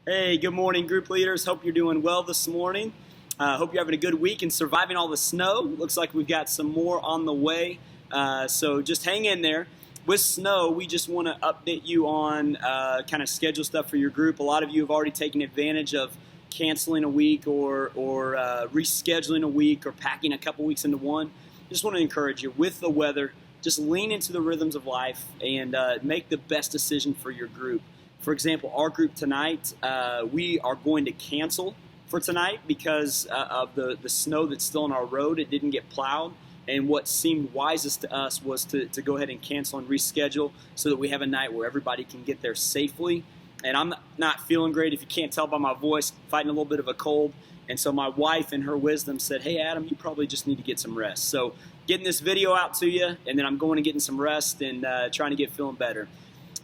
Hey, good morning, group leaders. Hope you're doing well this morning. Hope you're having a good week and surviving all the snow. Looks like we've got some more on the way. So just hang in there. With snow, we just want to update you on kind of schedule stuff for your group. A lot of you have already taken advantage of canceling a week or rescheduling a week or packing a couple weeks into one. Just want to encourage you with the weather, just lean into the rhythms of life and make the best decision for your group. For example, our group tonight, we are going to cancel for tonight because of the snow that's still on our road. It didn't get plowed. And what seemed wisest to us was to go ahead and cancel and reschedule so that we have a night where everybody can get there safely. And I'm not feeling great, if you can't tell by my voice, fighting a little bit of a cold. And so my wife, in her wisdom, said, hey, Adam, you probably just need to get some rest. So getting this video out to you, and then I'm going and getting some rest and trying to get feeling better.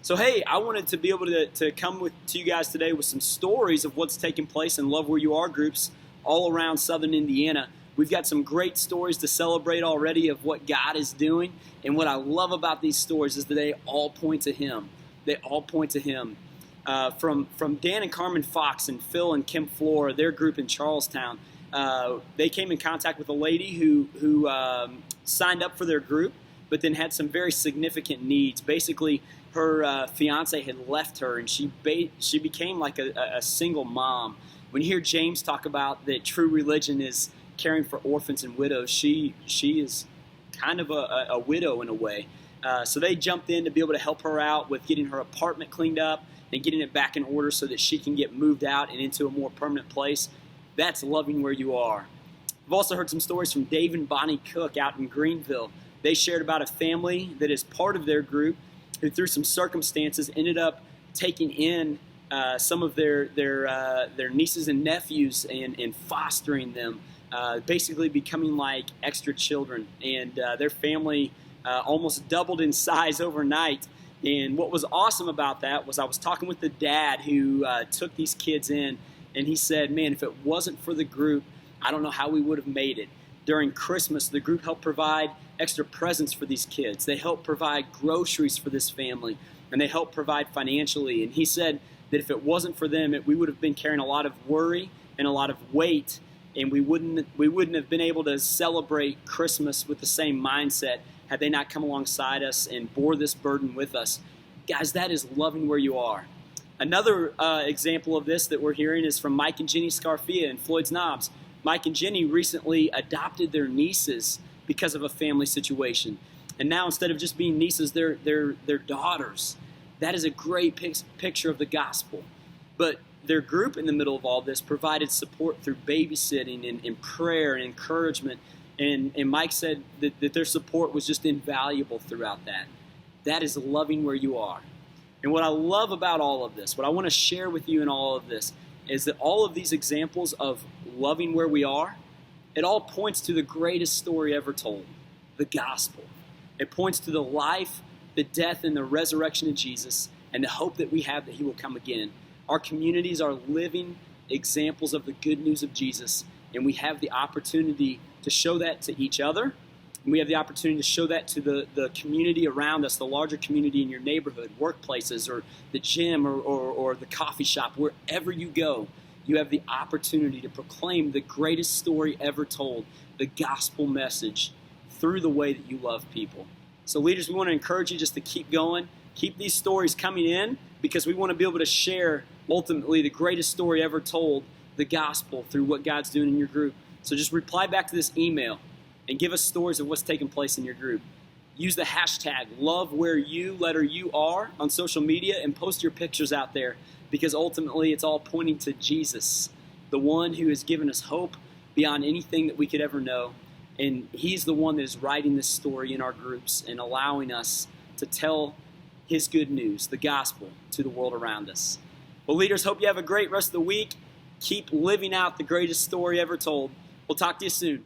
So hey, I wanted to be able to come to you guys today with some stories of what's taking place in Love Where You Are groups all around Southern Indiana. We've got some great stories to celebrate already of what God is doing. And what I love about these stories is that they all point to Him. They all point to Him. From Dan and Carmen Fox and Phil and Kim Flora, their group in Charlestown, they came in contact with a lady who signed up for their group, but then had some very significant needs. Basically, her fiance had left her, and she became like a single mom. When you hear James talk about that true religion is caring for orphans and widows, she is kind of a widow in a way. So they jumped in to be able to help her out with getting her apartment cleaned up and getting it back in order so that she can get moved out and into a more permanent place. That's loving where you are. I've also heard some stories from Dave and Bonnie Cook out in Greenville. They shared about a family that is part of their group who, through some circumstances, ended up taking in some of their nieces and nephews and fostering them, basically becoming like extra children. And their family almost doubled in size overnight. And what was awesome about that was I was talking with the dad who took these kids in, and he said, man, if it wasn't for the group, I don't know how we would have made it. During Christmas, the group helped provide extra presents for these kids. They helped provide groceries for this family, and they helped provide financially. And he said that if it wasn't for them, we would have been carrying a lot of worry and a lot of weight, and we wouldn't have been able to celebrate Christmas with the same mindset had they not come alongside us and bore this burden with us. Guys, that is loving where you are. Another example of this that we're hearing is from Mike and Jenny Scarfia in Floyd's Knobs. Mike and Jenny recently adopted their nieces because of a family situation. And now instead of just being nieces, they're daughters. That is a great picture of the gospel. But their group in the middle of all this provided support through babysitting and prayer and encouragement. And Mike said that their support was just invaluable throughout that. That is loving where you are. And what I love about all of this, what I want to share with you in all of this, is that all of these examples of loving where we are, it all points to the greatest story ever told, the gospel. It points to the life, the death, and the resurrection of Jesus, and the hope that we have that He will come again. Our communities are living examples of the good news of Jesus, and we have the opportunity to show that to each other. And we have the opportunity to show that to the community around us, the larger community in your neighborhood, workplaces, or the gym, or the coffee shop. Wherever you go, you have the opportunity to proclaim the greatest story ever told, the gospel message, through the way that you love people. So leaders, we want to encourage you just to keep going. Keep these stories coming in, because we want to be able to share ultimately the greatest story ever told, the gospel, through what God's doing in your group. So just reply back to this email and give us stories of what's taking place in your group. Use the hashtag #LoveWhereYou on social media and post your pictures out there, because ultimately it's all pointing to Jesus, the one who has given us hope beyond anything that we could ever know. And He's the one that is writing this story in our groups and allowing us to tell His good news, the gospel, to the world around us. Well, leaders, hope you have a great rest of the week. Keep living out the greatest story ever told. We'll talk to you soon.